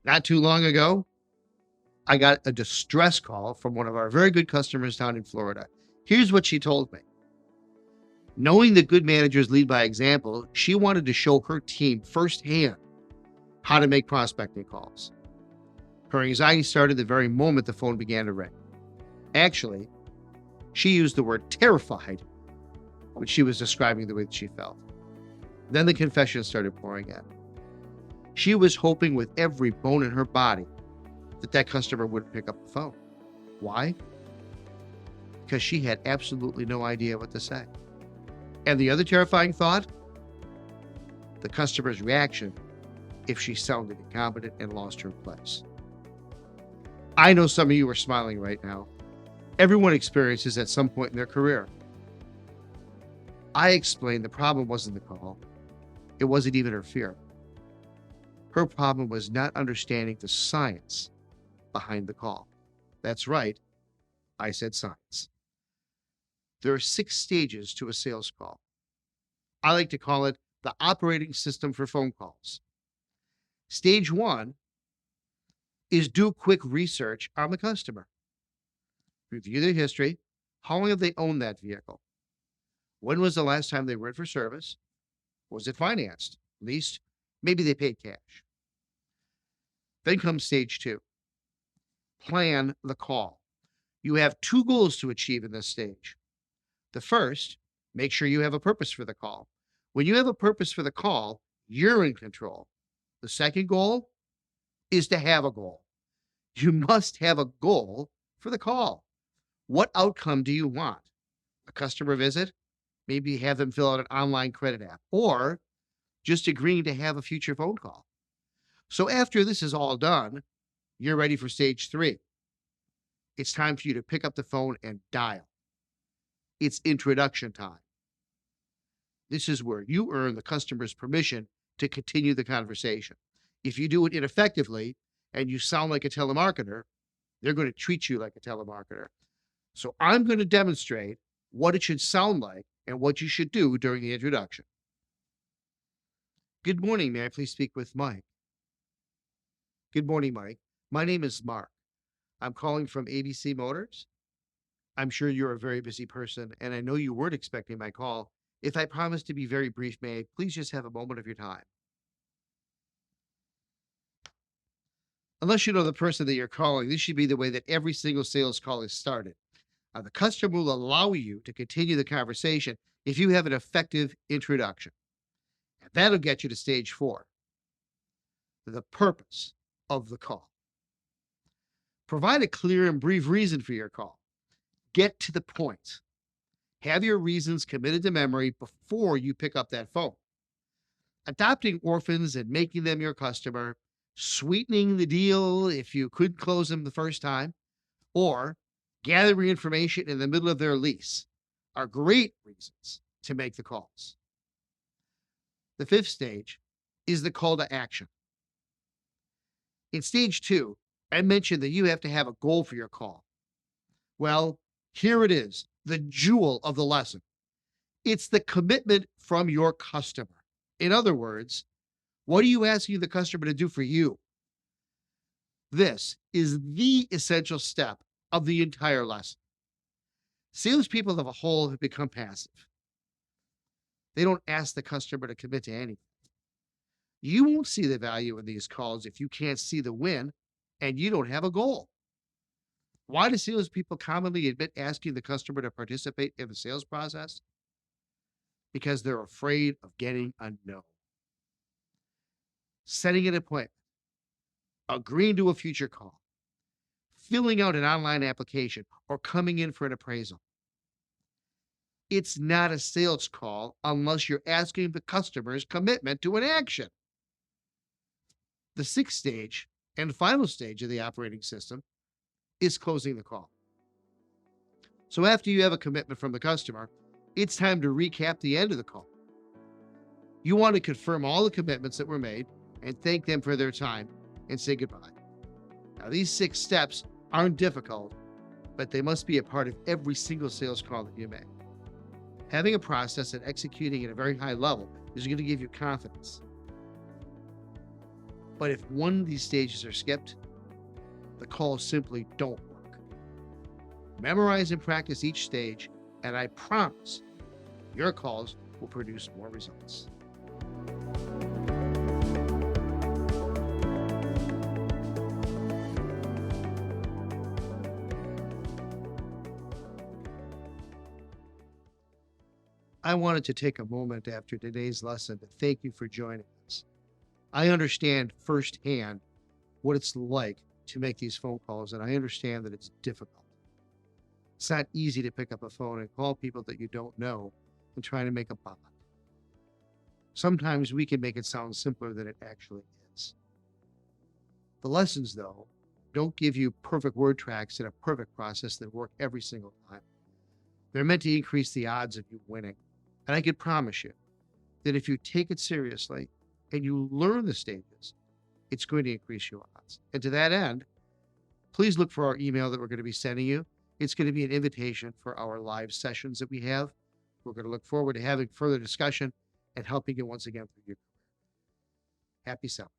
Not too long ago, I got a distress call from one of our very good customers down in Florida. Here's what she told me. Knowing that good managers lead by example, she wanted to show her team firsthand how to make prospecting calls. Her anxiety started the very moment the phone began to ring. Actually, she used the word terrified when she was describing the way that she felt. Then the confessions started pouring in. She was hoping with every bone in her body that customer wouldn't pick up the phone. Why? Because she had absolutely no idea what to say. And the other terrifying thought, the customer's reaction if she sounded incompetent and lost her place. I know some of you are smiling right now. Everyone experiences at some point in their career. I explained the problem wasn't the call. It wasn't even her fear. Her problem was not understanding the science behind the call. That's right. I said science. There are 6 stages to a sales call. I like to call it the operating system for phone calls. Stage 1 is do quick research on the customer. Review their history. How long have they owned that vehicle? When was the last time they were in for service? Was it financed? Leased? Maybe they paid cash. Then comes stage 2. Plan the call. You have 2 goals to achieve in this stage. The first, make sure you have a purpose for the call. When you have a purpose for the call, you're in control. The second goal is to have a goal. You must have a goal for the call. What outcome do you want? A customer visit? Maybe have them fill out an online credit app, or just agreeing to have a future phone call. So after this is all done, you're ready for stage 3. It's time for you to pick up the phone and dial. It's introduction time. This is where you earn the customer's permission to continue the conversation. If you do it ineffectively and you sound like a telemarketer, they're going to treat you like a telemarketer. So I'm going to demonstrate what it should sound like and what you should do during the introduction. Good morning. May I please speak with Mike? Good morning, Mike. My name is Mark. I'm calling from ABC Motors. I'm sure you're a very busy person, and I know you weren't expecting my call. If I promise to be very brief, may I please just have a moment of your time? Unless you know the person that you're calling, this should be the way that every single sales call is started. The customer will allow you to continue the conversation if you have an effective introduction. And that'll get you to stage 4, the purpose of the call. Provide a clear and brief reason for your call. Get to the point. Have your reasons committed to memory before you pick up that phone. Adopting orphans and making them your customer, sweetening the deal if you could close them the first time, or gathering information in the middle of their lease are great reasons to make the calls. The 5th stage is the call to action. In stage 2, I mentioned that you have to have a goal for your call. Well, here it is, the jewel of the lesson. It's the commitment from your customer. In other words, what are you asking the customer to do for you? This is the essential step of the entire lesson. Salespeople as a whole have become passive. They don't ask the customer to commit to anything. You won't see the value in these calls if you can't see the win and you don't have a goal. Why do salespeople commonly admit asking the customer to participate in the sales process? Because they're afraid of getting a no. Setting an appointment, agreeing to a future call, filling out an online application, or coming in for an appraisal. It's not a sales call unless you're asking the customer's commitment to an action. The 6th stage and final stage of the operating system is closing the call. So after you have a commitment from the customer, it's time to recap the end of the call. You want to confirm all the commitments that were made and thank them for their time and say goodbye. Now, these 6 steps aren't difficult, but they must be a part of every single sales call that you make. Having a process and executing at a very high level is going to give you confidence. But if one of these stages are skipped, the calls simply don't work. Memorize and practice each stage, and I promise your calls will produce more results. I wanted to take a moment after today's lesson to thank you for joining us. I understand firsthand what it's like to make these phone calls, and I understand that it's difficult. It's not easy to pick up a phone and call people that you don't know and try to make a bond. Sometimes we can make it sound simpler than it actually is. The lessons, though, don't give you perfect word tracks and a perfect process that work every single time. They're meant to increase the odds of you winning. And I can promise you that if you take it seriously and you learn the stages, it's going to increase your odds. And to that end, please look for our email that we're going to be sending you. It's going to be an invitation for our live sessions that we have. We're going to look forward to having further discussion and helping you once again through your career. Happy selling.